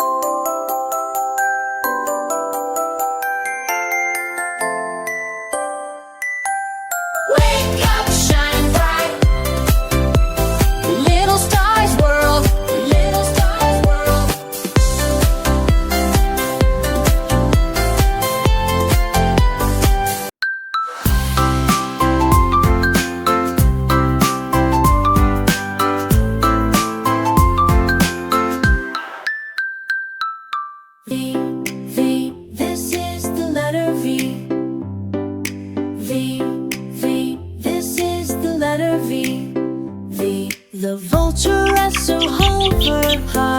Wake up, shine bright. Little stars world, little stars world. V, V, this is the letter V. V, V, this is the letter V. V, the vulture as so hovered high.